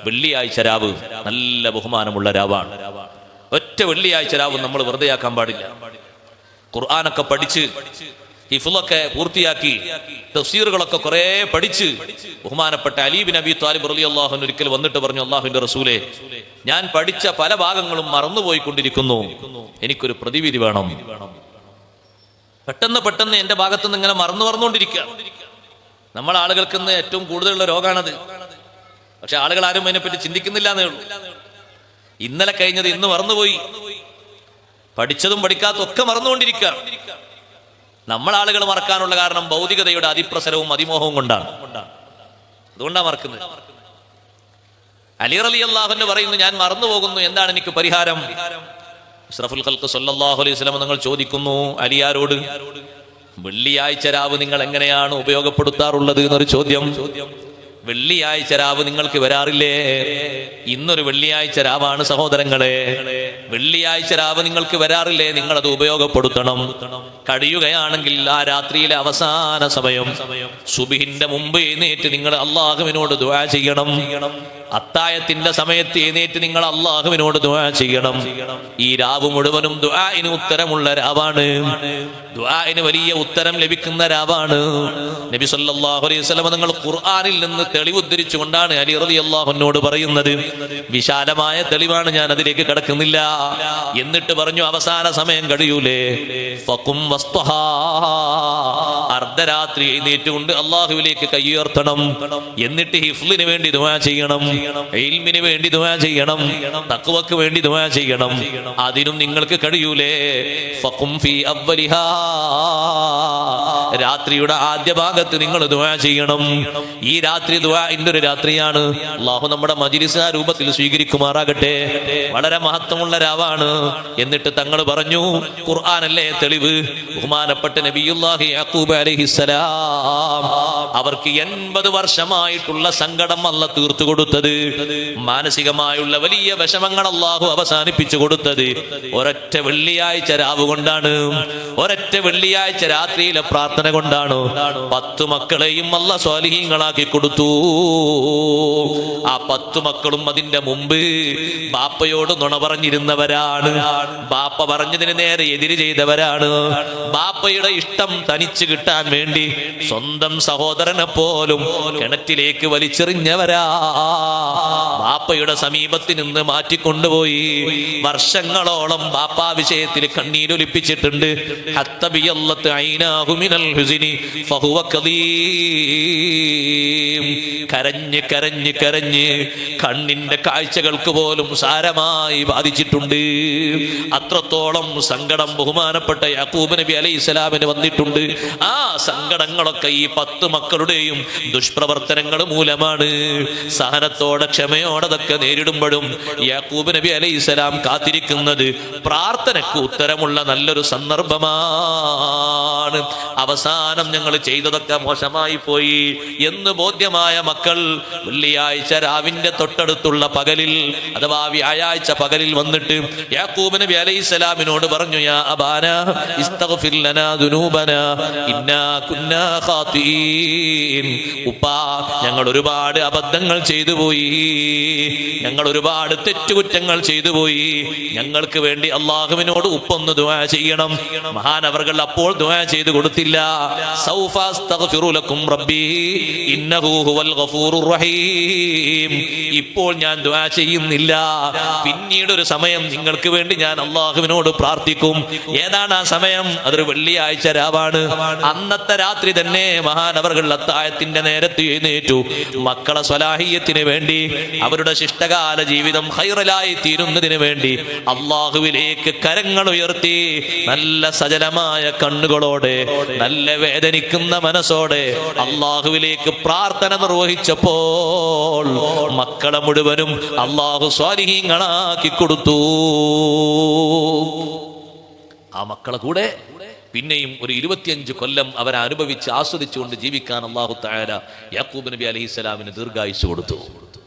വെള്ളിയാഴ്ച രാവ് നല്ല ബഹുമാനമുള്ള രാവാണ്. ഒറ്റ വെള്ളിയാഴ്ച രാവ് നമ്മൾ വെറുതെയാക്കാൻ പാടില്ല. ഖുർആനൊക്കെ പഠിച്ച് ഹിഫ്ളൊക്കെ പൂർത്തിയാക്കി തഫ്സീറുകളൊക്കെ കുറെ പഠിച്ച് ബഹുമാനപ്പെട്ട അലി ബിൻ അബി ത്വാലിബ് റളിയല്ലാഹു അൻഹു ഒരിക്കൽ വന്നിട്ട് പറഞ്ഞു, അല്ലാഹുവിന്റെ റസൂലേ, ഞാൻ പഠിച്ച പല ഭാഗങ്ങളും മറന്നുപോയിക്കൊണ്ടിരിക്കുന്നു, എനിക്കൊരു പ്രതിവിധി വേണം. പെട്ടെന്ന് എന്റെ ഭാഗത്തുനിന്ന് ഇങ്ങനെ മറന്നുകൊണ്ടിരിക്കുക. നമ്മളെ ആളുകൾക്ക് ഇന്ന് ഏറ്റവും കൂടുതലുള്ള രോഗമാണത്. പക്ഷെ ആളുകൾ ആരും അതിനെപ്പറ്റി ചിന്തിക്കുന്നില്ല എന്നേ ഉള്ളൂ. ഇന്നലെ കഴിഞ്ഞത് ഇന്ന് മറന്നുപോയി, പഠിച്ചതും പഠിക്കാത്തതൊക്കെ മറന്നുകൊണ്ടിരിക്കുക. നമ്മളാളുകൾ മറക്കാനുള്ള കാരണം ഭൗതികതയുടെ അതിപ്രസരവും അതിമോഹവും കൊണ്ടാണ്. അതുകൊണ്ടാണ് മറക്കുന്നത്. അലി റളിയല്ലാഹു അൻഹു പറയുന്നു, ഞാൻ മറന്നുപോകുന്നു, എന്താണ് എനിക്ക് പരിഹാരം? അഷ്റഫുൽ ഖൽഖ് സല്ലല്ലാഹു അലൈഹി വസല്ലം നിങ്ങൾ ചോദിക്കുന്നു അലിയാരോട്, വെള്ളിയാഴ്ച രാവ് നിങ്ങൾ എങ്ങനെയാണ് ഉപയോഗപ്പെടുത്താറുള്ളത് എന്നൊരു ചോദ്യം. വെള്ളിയാഴ്ച രാവ് നിങ്ങൾക്ക് വരാറില്ലേ? ഇന്നൊരു വെള്ളിയാഴ്ച രാവാണ് സഹോദരങ്ങളെ. വെള്ളിയാഴ്ച രാവ് നിങ്ങൾക്ക് വരാറില്ലേ? നിങ്ങളത് ഉപയോഗപ്പെടുത്തണം. കഴിയുകയാണെങ്കിൽ ആ രാത്രിയിലെ അവസാന സമയം സുബ്ഹിന്റെ മുമ്പ് എഴുന്നേറ്റ് നിങ്ങൾ അല്ലാഹുവിനോട് ദുആ ചെയ്യണം. അത്തായത്തിന്റെ സമയത്ത് എഴുന്നേറ്റ് നിങ്ങൾ അല്ലാഹുവിനോട് ദുആ ചെയ്യണം. ഈ രാവ് മുഴുവനും ദുആഇന് ഉത്തരമുള്ള രാവാണ്. ദുആഇന് വലിയ ഉത്തരം ലഭിക്കുന്ന രാവാണ്. നബി സല്ലല്ലാഹു അലൈഹി വസല്ലം നിങ്ങൾ ഖുർആനിൽ നിന്ന് തെളിവ് ഉദ്ധരിച്ചുകൊണ്ടാണ് അലി റളിയല്ലാഹു അൻഹുവോട് പറയുന്നത്. വിശാലമായ തെളിവാണ്, ഞാൻ അതിലേക്ക് കടക്കുന്നില്ല. എന്നിട്ട് പറഞ്ഞു, അവസാന സമയം കഴിയൂലേ, ഫഖും വസ്തഹാ, അർദ്ധരാത്രി എഴുന്നേറ്റുകൊണ്ട് അല്ലാഹുവിലേക്ക് കൈയുയർത്തണം. എന്നിട്ട് ഹിഫ്ളിന് വേണ്ടി ദുആ ചെയ്യണം, ഇൽമിന് വേണ്ടി ദുആ ചെയ്യണം, തഖ്വക്ക് വേണ്ടി ദുആ ചെയ്യണം. അതിനും നിങ്ങൾക്ക് കഴിയൂലേ, ഫഖും ഫീ അവ്വലിഹാ, രാത്രിയുടെ ആദ്യ ഭാഗത്ത് നിങ്ങൾ ദുആ ചെയ്യണം. ഈ രാത്രി ദുആഇന്റെ ഒരു രാത്രിയാണ്. അല്ലാഹു നമ്മുടെ മജ്‌ലിസ് ആ രൂപത്തിൽ സ്വീകരിക്കുമാറാകട്ടെ. വളരെ മഹത്വമുള്ള രാവാണ്. എന്നിട്ട് തങ്ങൾ പറഞ്ഞു, ഖുർആനല്ലേ തെളിവ്. ബഹുമാനപ്പെട്ട നബിയുല്ലാഹി യാഖൂബ് അലൈഹിസ്സലാം, അവർക്ക് 80 വർഷമായിട്ടുള്ള സങ്കടം അല്ലാഹു തീർത്തു കൊടുത്തത്, മാനസികമായുള്ള വലിയ വിഷമങ്ങൾ അല്ലാഹു അവസാനിപ്പിച്ചു കൊടുത്തത് ഒരൊറ്റ വെള്ളിയാഴ്ച രാവ് കൊണ്ടാണ്. ഒരൊറ്റ വെള്ളിയാഴ്ച രാത്രിയിലെ പ്രാർത്ഥന കൊണ്ടാണ്. 10 മക്കളെയും അല്ലാഹു സ്വാലിഹീങ്ങളാക്കി കൊടുത്തു. ആ 10 മക്കളും അതിന്റെ മുമ്പ് ബാപ്പയോട് നുണ പറഞ്ഞിരുന്നവരാണ്. ബാപ്പ പറഞ്ഞതിന് നേരെ എതിര് ചെയ്തവരാണ്. ബാപ്പയുടെ ഇഷ്ടം തനിച്ച് കിട്ടാൻ വേണ്ടി സ്വന്തം സഹോദരനെ പോലും കിണറ്റിലേക്ക് വലിച്ചെറിഞ്ഞവരാ. ബാപ്പയുടെ സമീപത്ത് നിന്ന് മാറ്റിക്കൊണ്ടുപോയി വർഷങ്ങളോളം ബാപ്പ വിഷയത്തിൽ കണ്ണീരൊലിപ്പിച്ചിട്ടുണ്ട്. കരഞ്ഞ് കരഞ്ഞ് കരഞ്ഞ് കണ്ണിന്റെ കാഴ്ചകൾക്ക് പോലും സാരമായി ബാധിച്ചിട്ടുണ്ട്. അത്രത്തോളം സങ്കടം ബഹുമാനപ്പെട്ട യാക്കൂബ് നബി അലൈഹിസ്സലാമിന് വന്നിട്ടുണ്ട്. ആ സങ്കടങ്ങളൊക്കെ ഈ 10 മക്കളുടെയും ദുഷ്പ്രവർത്തനങ്ങൾ മൂലമാണ്. സഹനത്തോടെ ക്ഷമയോടെ അതൊക്കെ നേരിടുമ്പോഴും യാക്കൂബ് നബി അലൈഹിസ്സലാം കാത്തിരിക്കുന്നത് പ്രാർത്ഥനയ്ക്ക് ഉത്തരമുള്ള നല്ലൊരു സന്ദർഭമാണ്. അവസാനം ഞങ്ങൾ ചെയ്തതൊക്കെ മോശമായി പോയി എന്ന് ബോധ്യമായ മക്കൾ വെള്ളിയാഴ്ച രാവിന്റെ തൊട്ടടുത്തുള്ള പകലിൽ അഥവാ വ്യാഴാഴ്ച പകലിൽ വന്നിട്ട് യാക്കൂബ് നബി അലൈഹിസ്സലാമിനോട് പറഞ്ഞു, യാ അബാന ഇസ്തഗ്ഫിർ ലനാ ദുനൂബനാ ഇന്നാ കുന്നാ ഖാതിഈൻ. ഉപ്പാ, ഞങ്ങൾ ഒരുപാട് അബദ്ധങ്ങൾ ചെയ്തു പോയി, ഞങ്ങൾ ഒരുപാട് തെറ്റുകുറ്റങ്ങൾ ചെയ്തു പോയി, ഞങ്ങൾക്ക് വേണ്ടി അല്ലാഹുവിനോട് ഉപ്പൊന്ന് ദുആ ചെയ്യണം. മഹാനവർകൾ അപ്പോൾ ദുആ ചെയ്തു കൊടുത്തില്ല. സൗഫ അസ്തഗ്ഫിറു ലക്കും റബ്ബി ഇന്നഹു ഹുവൽ ഗഫൂറുർ റഹീം. ഇപ്പോൾ ഞാൻ ദുആ ചെയ്യുന്നില്ല, പിന്നീട് ഒരു സമയം നിങ്ങൾക്ക് വേണ്ടി ഞാൻ അല്ലാഹുവിനോട് പ്രാർത്ഥിക്കും. ഏതാണ് ആ സമയം? അതൊരു വെള്ളിയാഴ്ച രാവാണ്. അന്നത്തെ രാത്രി തന്നെ മഹാനവർകൾ അത്താഴത്തിന്റെ നേരത്ത് എഴുന്നേറ്റു. മക്കളെ സ്വലാഹിയത്തിന് വേണ്ടി, അവരുടെ ശിഷ്ടകാല ജീവിതം ഖൈറലായി തീരുന്നതിന് വേണ്ടി അല്ലാഹുവിലേക്ക് കരങ്ങൾ ഉയർത്തി നല്ല സജലമായ കണ്ണുകളോടെ, നല്ല വേദനിക്കുന്ന മനസ്സോടെ അല്ലാഹുവിലേക്ക് പ്രാർത്ഥന നിർവഹിച്ചപ്പോൾ മക്കളെ മുഴുവനും അല്ലാഹു സ്വാലിഹീങ്ങളാക്കി കൊടുത്തു. ആ മക്കളെ കൂടെ പിന്നെയും ഒരു 25 കൊല്ലം അവരനുഭവിച്ച് ആസ്വദിച്ചുകൊണ്ട് ജീവിക്കാൻ അല്ലാഹു തആല യാക്കൂബ് നബി അലൈഹിസ്സലാമിന് ദീർഘായുസ്സ് കൊടുത്തു.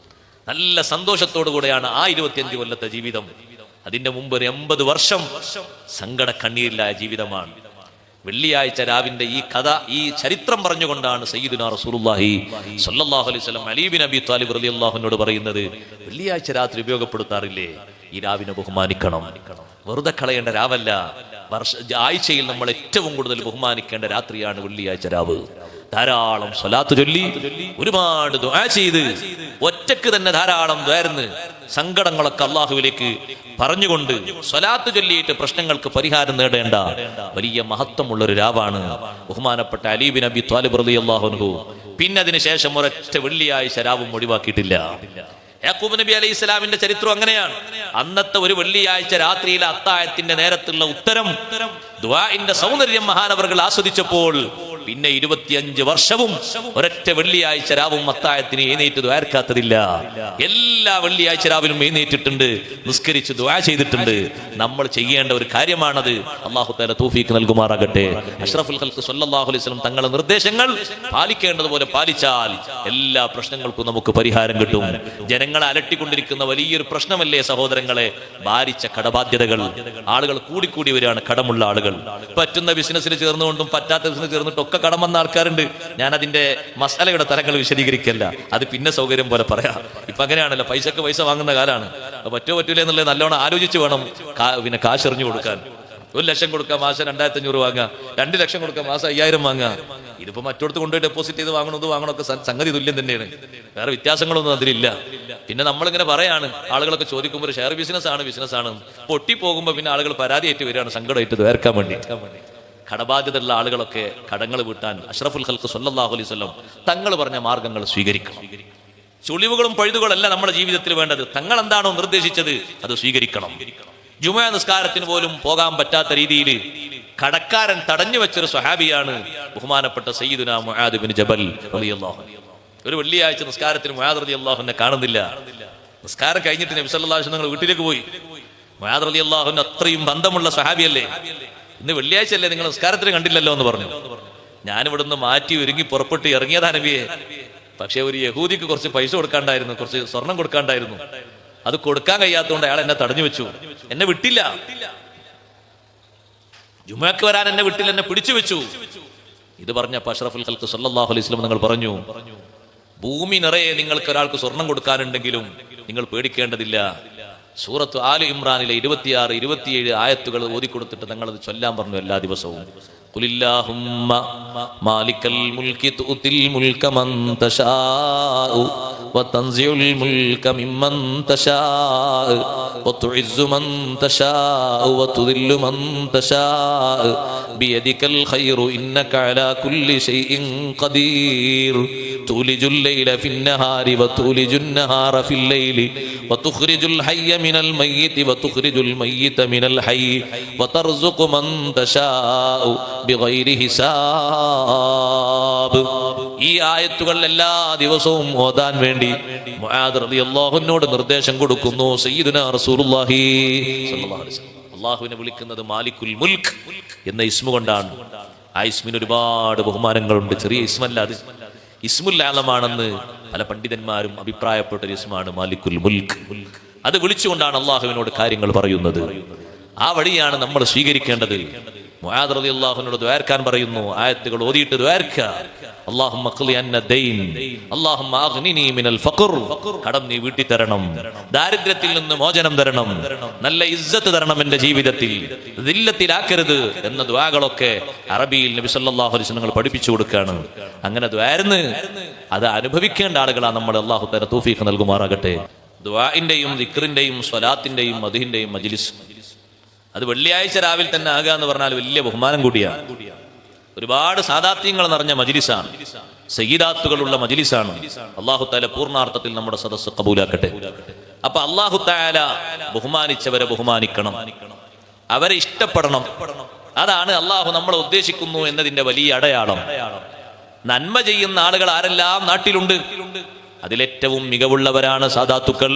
നല്ല സന്തോഷത്തോടു കൂടെയാണ് ആ 25 കൊല്ലത്തെ ജീവിതം. അതിന്റെ മുമ്പ് ഒരു 80 വർഷം സങ്കട കണ്ണീരിലായ ജീവിതമാണ്. വെള്ളിയാഴ്ച രാവിന്റെ ഈ കഥ, ഈ ചരിത്രം പറഞ്ഞുകൊണ്ടാണ് സയ്യിദുനാ റസൂലുള്ളാഹി സ്വല്ലല്ലാഹു അലൈഹി വസല്ലം അലി ബിൻ അബി ത്വാലിബ് റളിയല്ലാഹു അൻഹുവോട് പറയുന്നത്, വെള്ളിയാഴ്ച രാത്രി ഉപയോഗപ്പെടുത്താറില്ലേ, ഈ രാവിനെ ബഹുമാനിക്കണം. വെറുതെ കളയേണ്ട രാവല്ല, ആഴ്ചയിൽ നമ്മൾ ഏറ്റവും കൂടുതൽ ബഹുമാനിക്കേണ്ട രാത്രിയാണ് വെള്ളിയാഴ്ച രാവ്. ധാരാളം സ്വലാത്ത് ചൊല്ലി, ഒരുപാട് ദുആ ചെയ്ത്, ഒറ്റക്ക് തന്നെ ധാരാളം ദ്വാരന്ന് സങ്കടങ്ങളൊക്കെ അള്ളാഹുവിലേക്ക് പറഞ്ഞുകൊണ്ട് സ്വലാത്ത് ചൊല്ലിയിട്ട് പ്രശ്നങ്ങൾക്ക് പരിഹാരം നേടേണ്ട വലിയ മഹത്വമുള്ളൊരു രാവാണ് ബഹുമാനപ്പെട്ട അലി ബിൻ അബി ത്വാലിബ് റളിയല്ലാഹു അൻഹു. പിന്നെ അതിനുശേഷം ഒരൊറ്റ വെള്ളിയാഴ്ച രാവും ഒഴിവാക്കിയിട്ടില്ല. യാക്കൂബ് നബി അലൈഹി ഇസ്ലാമിന്റെ ചരിത്രം അങ്ങനെയാണ്. അന്നത്തെ ഒരു വെള്ളിയാഴ്ച രാത്രിയിലെ അത്താഴത്തിന്റെ നേരത്തുള്ള ഉത്തരം, ദുആഇന്റെ സൗന്ദര്യം മഹാനവറുകൾ ആസ്വദിച്ചപ്പോൾ പിന്നെ 25 വർഷവും ഒരൊറ്റ വെള്ളിയാഴ്ച രാവും അത്താഴത്തിന് എഴുന്നേറ്റ് ദുആർക്കാത്തതില്ല. എല്ലാ വെള്ളിയാഴ്ച രാവിലും എഴുന്നേറ്റിട്ടുണ്ട്, നിസ്കരിച്ച് ദുആ ചെയ്തിട്ടുണ്ട്. നമ്മൾ ചെയ്യേണ്ട ഒരു കാര്യമാണത്. അല്ലാഹു തആല തൗഫീഖ് നൽകുമാറാകട്ടെ. അഷ്റഫുൽ ഖൽഖ് സ്വല്ലല്ലാഹു അലൈഹി വസല്ലം തങ്ങളുടെ നിർദ്ദേശങ്ങൾ പാലിക്കേണ്ടതുപോലെ പാലിച്ചാൽ എല്ലാ പ്രശ്നങ്ങൾക്കും നമുക്ക് പരിഹാരം കിട്ടും. ജനങ്ങളെ അലട്ടിക്കൊണ്ടിരിക്കുന്ന വലിയൊരു പ്രശ്നമല്ലേ സഹോദരങ്ങളെ, ഭാരിച്ച കടബാധ്യതകൾ. ആളുകൾ കൂടിക്കൂടി വരികയാണ്, കടമുള്ള ആളുകൾ. പറ്റുന്ന ബിസിനസ്സിൽ ചേർന്നുകൊണ്ടും പറ്റാത്ത ബിസിനസ് ചേർന്നിട്ടും ഒക്കെ കടം വന്ന ആൾക്കാരുണ്ട്. ഞാൻ അതിന്റെ മസാലയുടെ തരങ്ങൾ വിശദീകരിക്കല്ല, അത് പിന്നെ സൗകര്യം പോലെ പറയാം. ഇപ്പൊ അങ്ങനെയാണല്ലോ, പൈസക്ക് പൈസ വാങ്ങുന്ന കാലാണ്. പറ്റൂല എന്നുള്ളത് നല്ലോണം ആലോചിച്ച് വേണം പിന്നെ കാശ് എറിഞ്ഞു കൊടുക്കാൻ. 1 ലക്ഷം കൊടുക്കാം, മാസം 2500 വാങ്ങുക. 2 ലക്ഷം കൊടുക്കാം, മാസം 5000 വാങ്ങുക. ഇതിപ്പോ മറ്റോടത്ത് കൊണ്ടുപോയി ഡെപ്പോസിറ്റ് ചെയ്ത് വാങ്ങണമൊക്കെ സംഗതി തുല്യം തന്നെയാണ്, വേറെ വ്യത്യാസങ്ങളൊന്നും അതിലില്ല. പിന്നെ നമ്മളിങ്ങനെ പറയാണ്, ആളുകളൊക്കെ ചോദിക്കുമ്പോൾ ഷെയർ ബിസിനസ് ആണ് പൊട്ടിപ്പോകുമ്പോൾ പിന്നെ ആളുകൾ പരാതിയായിട്ട് വരികയാണ്, സങ്കടമായിട്ട് വേർക്കാൻ വേണ്ടി. കടബാധ്യതയുള്ള ആളുകളൊക്കെ കടങ്ങൾ വീട്ടാൻ അഷ്റഫുൽ ഖൽഖ് സ്വല്ലല്ലാഹു അലൈഹി വസല്ലം തങ്ങൾ പറഞ്ഞ മാർഗങ്ങൾ സ്വീകരിക്കണം. ചുളിവുകളും പഴുതുകളല്ല നമ്മുടെ ജീവിതത്തിൽ വേണ്ടത്. തങ്ങൾ എന്താണോ നിർദ്ദേശിച്ചത് അത് സ്വീകരിക്കണം. ജുമുഅ നിസ്കാരത്തിന് പോലും പോകാൻ പറ്റാത്ത രീതിയിൽ കടക്കാരൻ തടഞ്ഞു വെച്ചൊരു സ്വഹാബിയാണ് ബഹുമാനപ്പെട്ട സയ്യിദുനാ മുആദ് ബിൻ ജബൽ റളിയല്ലാഹു അൻഹു. ഒരു വെള്ളിയാഴ്ച നിസ്കാരത്തിന് മുആദ് റളിയല്ലാഹു അൻഹു കാണുന്നില്ല. നിസ്കാരം കഴിഞ്ഞിട്ട് നബി സല്ലല്ലാഹു അലൈഹി വസല്ലം വീട്ടിലേക്ക് പോയി. മുആദ് റളിയല്ലാഹു അൻഹു അത്രയും ബന്ധമുള്ള സ്വഹാബിയല്ലേ, ഇന്ന് വെള്ളിയാഴ്ച അല്ലേ, നിങ്ങൾ നിസ്കാരത്തിന് കണ്ടില്ലല്ലോ എന്ന് പറഞ്ഞു. ഞാനിവിടുന്ന് മാറ്റി ഒരുങ്ങി പുറപ്പെട്ട് ഇറങ്ങിയതാ നബിയെ. പക്ഷെ ഒരു യഹൂദിക്ക് കുറച്ച് പൈസ കൊടുക്കാണ്ടായിരുന്നു, കുറച്ച് സ്വർണം കൊടുക്കാണ്ടായിരുന്നു. അത് കൊടുക്കാൻ കഴിയാത്തതുകൊണ്ട് അയാൾ എന്നെ തടഞ്ഞു വെച്ചു, എന്നെ വിട്ടില്ല. ജുമുഅക്ക് വരാൻ എന്നെ വിട്ടില്ല, എന്നെ പിടിച്ചു വെച്ചു. ഇത് പറഞ്ഞപ്പോൾ അഷ്റഫുൽ ഖൽഖ് സ്വല്ലല്ലാഹു അലൈഹി വസല്ലം നിങ്ങൾ പറഞ്ഞു, ഭൂമി നിറയെ നിങ്ങൾക്ക് ഒരാൾക്ക് സ്വർണം കൊടുക്കാനുണ്ടെങ്കിലും നിങ്ങൾ പേടിക്കേണ്ടതില്ല. സൂറത്ത് ആലു ഇമ്രാനിലെ 26, 27 ആയത്തുകൾ ഓതിക്കൊടുത്തിട്ട് തങ്ങളത് ചൊല്ലാൻ പറഞ്ഞു എല്ലാ ദിവസവും. ഖുലില്ലാഹുമ്മ മാലിക്കൽ മുൽകി തുതിൽ മുൽക മൻ തശാഉ വതൻസിഉൽ മുൽക മിമ്മൻ തശാഉ വതുഇസ്സു മൻ തശാഉ വതുദില്ലു മൻ തശാഉ ബിയദികൽ ഖൈറു ഇന്നക അലാ കുല്ലി ഷൈഇൻ ഖദീർ തുലിജുൽ ലൈല ഫിന്നഹാരി വതുലിജുൻ നഹാറ ഫിൽ ലൈലി വതുഖ്രിജുൽ ഹയ്യ മിനൽ മയ്യിതി വതുഖ്രിജുൽ മയ്യിത മിനൽ ഹയ്യി വതർസുഖു മൻ തശാഉ ബിഗൈരി ഹിസാബ്. ഈ ആയത്തുകൾ എല്ലാ ദിവസവും ഓതാൻ വേണ്ടി മുആദ് റളിയല്ലാഹു അൻഹുവിനോട് നിർദ്ദേശം കൊടുക്കുന്നു സയ്യിദുനാ റസൂലുള്ളാഹി സ്വല്ലല്ലാഹു അലൈഹി വസല്ലം. അല്ലാഹുവിനെ വിളിക്കുന്നത് മാലിക്കുൽ മുൽക്ക് എന്ന ഇസ്മു കൊണ്ടാണ്. ആ ഇസ്മിന് ഒരുപാട് ബഹുമാനങ്ങളുണ്ട്, ചെറിയ ഇസ്മല്ല അത്. ഇസ്മുൽ ആലമാണെന്ന് പല പണ്ഡിതന്മാരും അഭിപ്രായപ്പെട്ട ഒരു ഇസ്മാണ് മാലിക്കുൽ മുൽക്ക്. അത് വിളിച്ചുകൊണ്ടാണ് അള്ളാഹുവിനോട് കാര്യങ്ങൾ പറയുന്നത്. ആ വഴിയാണ് നമ്മൾ സ്വീകരിക്കേണ്ടത്. മുആദ് റളിയല്ലാഹു അൻഹു ദുആർക്കാൻ പറയുന്നു, ആയത്തുകൾ ഓതിയിട്ട് ദുആർക്കുക. അല്ലാഹുമ്മ ഖ്ലി അന്ന ദൈൻ, അല്ലാഹുമ്മ അഗ്നിനി മിനൽ ഫഖർ, കടം നീ വീട്ടി തരണം, ദാരിദ്ര്യത്തിൽ നിന്ന് മോചനം തരണം, നല്ല ഇസ്സത്ത് തരണം എൻ്റെ ജീവിതത്തിൽ, ദില്ലത്തിലാക്കരുത് എന്ന ദുആകളൊക്കെ അറബിയിൽ നബി സല്ലല്ലാഹു അലൈഹി വസല്ലം പഠിപ്പിച്ചു കൊടുക്കുകയാണ്. അങ്ങനെ ദുആർന്ന് അത് അനുഭവിക്കേണ്ട ആളുകളാണ് നമ്മൾ. അല്ലാഹു തആല തൗഫീഖ് നൽകുമാറാകട്ടെ. ദുആഇന്റെയും ദിക്റിന്റെയും സ്വലാത്തിന്റെയും മദ്ഹിന്റെയും മജ്ലിസ് അത് വെള്ളിയാഴ്ച രാവിലെ തന്നെ ആകുക എന്ന് പറഞ്ഞാൽ വലിയ ബഹുമാനം കൂടിയാണ്. ഒരുപാട് സാദാത്യങ്ങൾ നിറഞ്ഞ മജ്ലിസാണ്, സയ്യിദാത്തുകളുള്ള മജ്ലിസാണ്. അല്ലാഹു തആല പൂർണ്ണാർത്ഥത്തിൽ നമ്മുടെ സദസ്സ് കബൂലാക്കട്ടെ. അപ്പൊ അല്ലാഹു തആല ബഹുമാനിച്ചവരെ ബഹുമാനിക്കണം, അവരെ ഇഷ്ടപ്പെടണം. അതാണ് അല്ലാഹു നമ്മളെ ഉദ്ദേശിക്കുന്നു എന്നതിന്റെ വലിയ അടയാളം. നന്മ ചെയ്യുന്ന ആളുകൾ ആരെല്ലാം നാട്ടിലുണ്ട്, അതിലേറ്റവും മികവുള്ളവരാണ് സാദാത്തുക്കൾ.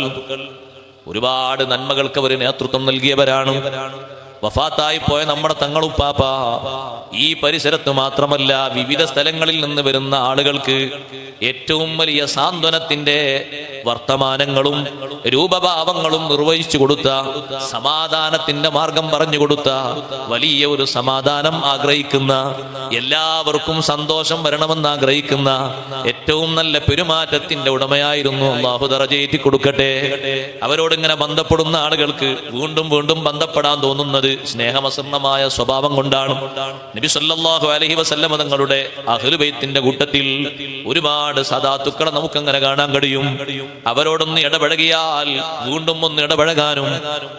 ഒരുപാട് നന്മകൾക്ക് അവർ നേതൃത്വം നൽകിയവരാണ്. വഫാത്തായി പോയ നമ്മുടെ തങ്ങളുപ്പാപ്പ ഈ പരിസരത്ത് മാത്രമല്ല വിവിധ സ്ഥലങ്ങളിൽ നിന്ന് വരുന്ന ആളുകൾക്ക് ഏറ്റവും വലിയ സാന്ത്വനത്തിന്റെ വർത്തമാനങ്ങളും രൂപഭാവങ്ങളും നിർവഹിച്ചു കൊടുത്ത, സമാധാനത്തിന്റെ മാർഗം പറഞ്ഞു കൊടുത്ത, വലിയ ഒരു സമാധാനം ആഗ്രഹിക്കുന്ന, എല്ലാവർക്കും സന്തോഷം വരണമെന്ന് ആഗ്രഹിക്കുന്ന, ഏറ്റവും നല്ല പെരുമാറ്റത്തിന്റെ ഉടമയായിരുന്നു. അല്ലാഹു ദറജയേറ്റി കൊടുക്കട്ടെ. അവരോട് ഇങ്ങനെ ബന്ധപ്പെടുന്ന ആളുകൾക്ക് വീണ്ടും വീണ്ടും ബന്ധപ്പെടാൻ തോന്നുന്നത് സ്നേഹമസൃണമായ സ്വഭാവം കൊണ്ടാണ്. നബി സല്ലല്ലാഹു അലൈഹി വസല്ലം തങ്ങളുടെ അഹ്ലു ബൈത്തിന്റെ കൂട്ടത്തിൽ ഒരുപാട് സദാത്തുക്കളെ നമുക്കങ്ങനെ കാണാൻ കഴിയും. അവരോടൊന്ന് ഇടപഴകിയാൽ വീണ്ടും ഒന്ന് ഇടപഴകാനും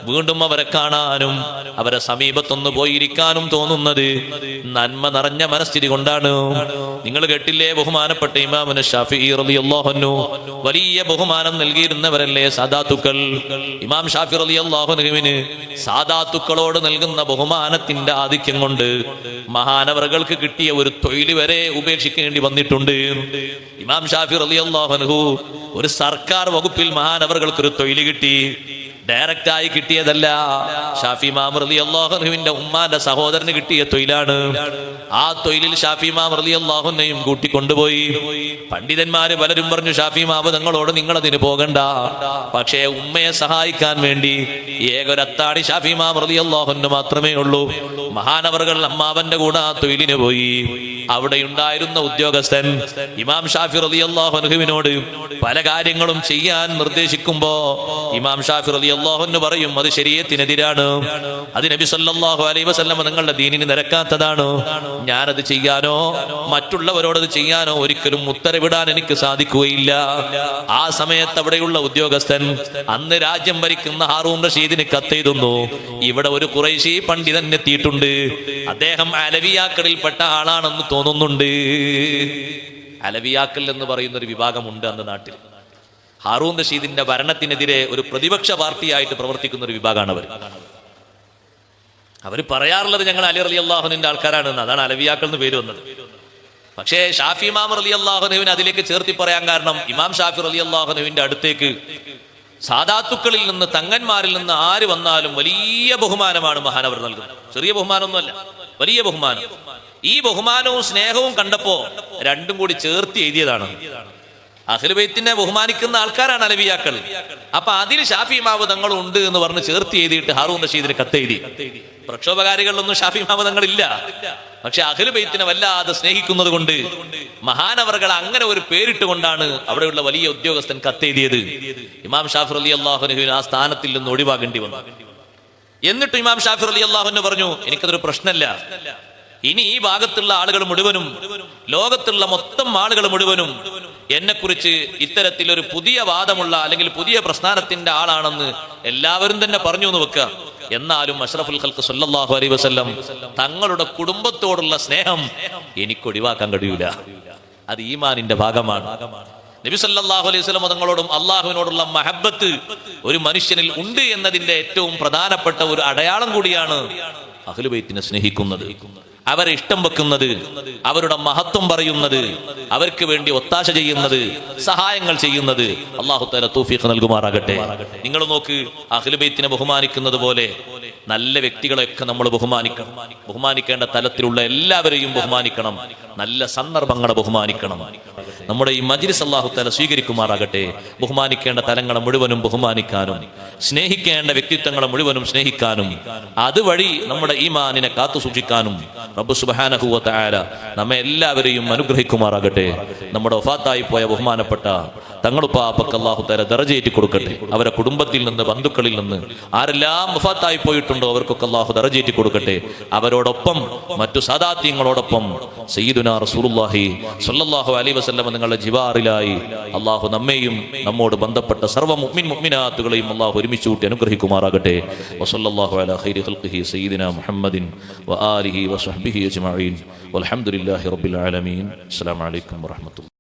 വീണ്ടും അവരെ കാണാനും അവരെ സമീപത്തൊന്ന് പോയിരിക്കാനും തോന്നുന്നത് നന്മ നിറഞ്ഞ മനസ്ഥിതി കൊണ്ടാണ്. നിങ്ങൾ കേട്ടില്ലേ, ബഹുമാനപ്പെട്ട ഇമാമുന ശാഫിഈ റളിയല്ലാഹു അൻഹു വലിയ ബഹുമാനം നൽകിയിരുന്നവരല്ലേ സാദാത്തുക്കൾ. ഇമാം ഷാഫി റളിയല്ലാഹു അൻഹുവിന് സാദാത്തുക്കളോട് നൽകുന്ന ബഹുമാനത്തിന്റെ ആധിക്യം കൊണ്ട് മഹാനവറുകൾക്ക് കിട്ടിയ ഒരു തൊഴിൽ വരെ ഉപേക്ഷിക്കേണ്ടി വന്നിട്ടുണ്ട്. ഇമാം ഷാഫി റളിയല്ലാഹു അൻഹു ഒരു സർക്കാർ വകുപ്പിൽ മഹാനവറുകൾക്ക് ഒരു തൊഴിൽ കിട്ടി. ഡയറക്റ്റായി കിട്ടിയതല്ല, ഷാഫി ഇമാം റളിയല്ലാഹു അൻഹുവിന്റെ ഉമ്മാന്റെ സഹോദരന് കിട്ടിയ തൊഴിലാണ്. ആ തൊഴിലിൽ ഷാഫി ഇമാം റളിയല്ലാഹു അൻഹുവിനെയും കൂട്ടിക്കൊണ്ടുപോയി. പണ്ഡിതന്മാര് പലരും പറഞ്ഞു, ഷാഫി ഇമാം തങ്ങളോട് നിങ്ങൾ അതിന് പോകണ്ട, പക്ഷേ ഉമ്മയെ സഹായിക്കാൻ വേണ്ടി ഏകൊരത്താണി ഷാഫി ഇമാം റളിയല്ലാഹു അൻഹു മാത്രമേ ഉള്ളൂ. മഹാനവറുകൾ അമ്മാവന്റെ കൂടെ ആ തൊഴിലിന് പോയി. അവിടെ ഉണ്ടായിരുന്ന ഉദ്യോഗസ്ഥൻ ഇമാം ഷാഫി റളിയല്ലാഹു അൻഹുവിനോട് പല കാര്യങ്ങളും ചെയ്യാൻ നിർദ്ദേശിക്കുമ്പോ ഇമാം ഷാഫി റളിയല്ലാഹു അൻഹു പറയും, അത് ശരീഅത്തിനെതിരാണ്, അത് നബി സല്ലല്ലാഹു അലൈഹി വസല്ലം നിങ്ങളുടെ ദീനിന് നിരക്കാത്തതാണ്. ഞാനത് ചെയ്യാനോ മറ്റുള്ളവരോട് അത് ചെയ്യാനോ ഒരിക്കലും ഉത്തരവിടാൻ എനിക്ക് സാധിക്കുകയില്ല. ആ സമയത്ത് അവിടെയുള്ള ഉദ്യോഗസ്ഥൻ അന്ന് രാജ്യം ഭരിക്കുന്ന ഹാറൂൻ റഷീദിന് കത്തെഴുതുന്നു, ഇവിടെ ഒരു ഖുറൈശി പണ്ഡിതൻ എത്തിയിട്ടുണ്ട്, അദ്ദേഹം അലവിയാക്കളിൽപ്പെട്ട ആളാണെന്ന് തോന്നുന്നുണ്ട്. അലവിയാക്കൽ എന്ന് പറയുന്ന ഒരു വിഭാഗമുണ്ട് അന്ന് നാട്ടിൽ. ഹാറൂൻ റഷീദിന്റെ ഭരണത്തിനെതിരെ ഒരു പ്രതിപക്ഷ പാർട്ടിയായിട്ട് പ്രവർത്തിക്കുന്ന ഒരു വിഭാഗമാണ് അവർ പറയാറുള്ളത് ഞങ്ങൾ അലി റളിയല്ലാഹുവിന്റെ ആൾക്കാരാണെന്ന്. അതാണ് അലവിയാക്കൾ എന്ന് പേര് വന്നത്. പക്ഷേ ഷാഫി ഇമാം റളിയല്ലാഹു അൻഹുവിനെ അതിലേക്ക് ചേർത്തി പറയാൻ കാരണം, ഇമാം ഷാഫി റളിയല്ലാഹു അൻഹുവിന്റെ അടുത്തേക്ക് സാദാത്തുക്കളിൽ നിന്ന്, തങ്ങന്മാരിൽ നിന്ന് ആര് വന്നാലും വലിയ ബഹുമാനമാണ് മഹാനവർ നൽകുന്നത്. ചെറിയ ബഹുമാനമൊന്നുമല്ല, വലിയ ബഹുമാനം. ഈ ബഹുമാനവും സ്നേഹവും കണ്ടപ്പോ രണ്ടും കൂടി ചേർത്തി എഴുതിയതാണ്. അഹ്ലു ബൈത്തിനെ ബഹുമാനിക്കുന്ന ആൾക്കാരാണ് അലവിയാക്കൾ. അപ്പൊ അതിൽ ഷാഫി ഇമാം തങ്ങളും ഉണ്ട് എന്ന് പറഞ്ഞ് ചേർത്തി എഴുതിയിട്ട് ഹാറൂൻ റഷീദിന് കത്തെഴുതി. പ്രക്ഷോഭകാരികളിലൊന്നും ഷാഫി ഇമാം തങ്ങളില്ല. പക്ഷെ അഹ്ലു ബൈത്തിനെ വല്ലാതെ സ്നേഹിക്കുന്നത് കൊണ്ട് മഹാനവറുകൾ അങ്ങനെ ഒരു പേരിട്ടുകൊണ്ടാണ് അവിടെയുള്ള വലിയ ഉദ്യോഗസ്ഥൻ കത്തെഴുതിയത്. ഇമാം ഷാഫി റളിയല്ലാഹു അൻഹുവിന് ആ സ്ഥാനത്തിൽ നിന്ന് ഒഴിവാകേണ്ടി വന്നു. എന്നിട്ട് ഇമാം ഷാഫി റളിയല്ലാഹു അൻഹു പറഞ്ഞു, എനിക്കതൊരു പ്രശ്നമല്ല, ഇനി ഈ ഭാഗത്തുള്ള ആളുകൾ മുഴുവനും, ലോകത്തുള്ള മൊത്തം ആളുകൾ മുഴുവനും എന്നെക്കുറിച്ച് ഇത്തരത്തിലൊരു പുതിയ വാദമുള്ള അല്ലെങ്കിൽ പുതിയ പ്രസ്ഥാനത്തിന്റെ ആളാണെന്ന് എല്ലാവരും തന്നെ പറഞ്ഞു എന്ന് വെക്കുക. എന്നാലും അഷ്റഫുൽ ഖൽഖ് സല്ലല്ലാഹു അലൈഹി വസല്ലം തങ്ങളുടെ കുടുംബത്തോടുള്ള സ്നേഹം എനിക്ക് ഒഴിവാക്കാൻ കഴിയൂല. അത് ഈമാനിന്റെ ഭാഗമാണ്. നബി സല്ലല്ലാഹു അലൈഹി വസല്ലം തങ്ങളോടും അള്ളാഹുവിനോടുള്ള മഹബ്ബത്ത് ഒരു മനുഷ്യനിൽ ഉണ്ട് എന്നതിന്റെ ഏറ്റവും പ്രധാനപ്പെട്ട ഒരു അടയാളം കൂടിയാണ് അഹ്ലു ബൈത്തിനെ സ്നേഹിക്കുന്നത്, അവരെ ഇഷ്ടം വെക്കുന്നത്, അവരുടെ മഹത്വം പറയുന്നത്, അവർക്ക് വേണ്ടി ഒത്താശ ചെയ്യുന്നത്, സഹായങ്ങൾ ചെയ്യുന്നത്. അല്ലാഹു തആല തൗഫീഖ് നൽകുമാറാകട്ടെ. നിങ്ങൾ നോക്ക്, അഹ്ലു ബൈത്തിനെ ബഹുമാനിക്കുന്നത് പോലെ നല്ല വ്യക്തികളെയൊക്കെ നമ്മൾ ബഹുമാനിക്കണം. ബഹുമാനിക്കേണ്ട തലത്തിലുള്ള എല്ലാവരെയും ബഹുമാനിക്കണം. നല്ല സന്ദർഭങ്ങളെ ബഹുമാനിക്കണം. നമ്മുടെ ഈ മജ്ലിസ് അല്ലാഹു തആല സ്വീകരിക്കുമാറാകട്ടെ. ബഹുമാനിക്കേണ്ട തലങ്ങളെ മുഴുവനും ബഹുമാനിക്കാനും സ്നേഹിക്കേണ്ട വ്യക്തിത്വങ്ങളെ മുഴുവനും സ്നേഹിക്കാനും അതുവഴി നമ്മുടെ ഈമാനിനെ കാത്തു സൂക്ഷിക്കാനും റബ്ബ് സുബ്ഹാനഹു വ തആല നമ്മെ എല്ലാവരെയും അനുഗ്രഹിക്കുമാറാകട്ടെ. നമ്മുടെ വഫാത്തായി പോയ ബഹുമാനപ്പെട്ട തങ്ങളുപ്പാപ്പക്ക് അല്ലാഹു തആല ദറജയേറ്റി കൊടുക്കട്ടെ. അവരെ കുടുംബത്തിൽ നിന്ന്, ബന്ധുക്കളിൽ നിന്ന് ആരെല്ലാം വഫാത്തായി പോയിട്ടുണ്ടോ അവർക്കൊക്കെ അല്ലാഹു ദറജയേറ്റി കൊടുക്കട്ടെ. അവരോടൊപ്പം മറ്റു സാദാത്യങ്ങളോടൊപ്പം സയ്യിദുനാ റസൂലുള്ളാഹി സ്വല്ലല്ലാഹു അലൈഹി വസല്ലം നിങ്ങളുടെ ജിവാറിലായി അല്ലാഹു നമ്മെയും നമ്മോട് ബന്ധപ്പെട്ട സർവ്വ മുഅ്മിൻ മുഅ്മിനാത്തുകളെയും അല്ലാഹു ഒരുമിച്ച് കൂട്ടി അനുഗ്രഹിക്കുമാറാകട്ടെ. വസല്ലല്ലാഹു അലാ ഖൈരി ഖൽഖിഹി സയ്യിദിനാ മുഹമ്മദിൻ വആലിഹി വസഹ്ബിഹി അജ്മഈൻ വൽഹംദുലില്ലാഹി റബ്ബിൽ ആലമീൻ. അസ്സലാമു അലൈക്കും വറഹ്മത്തുള്ളാഹി.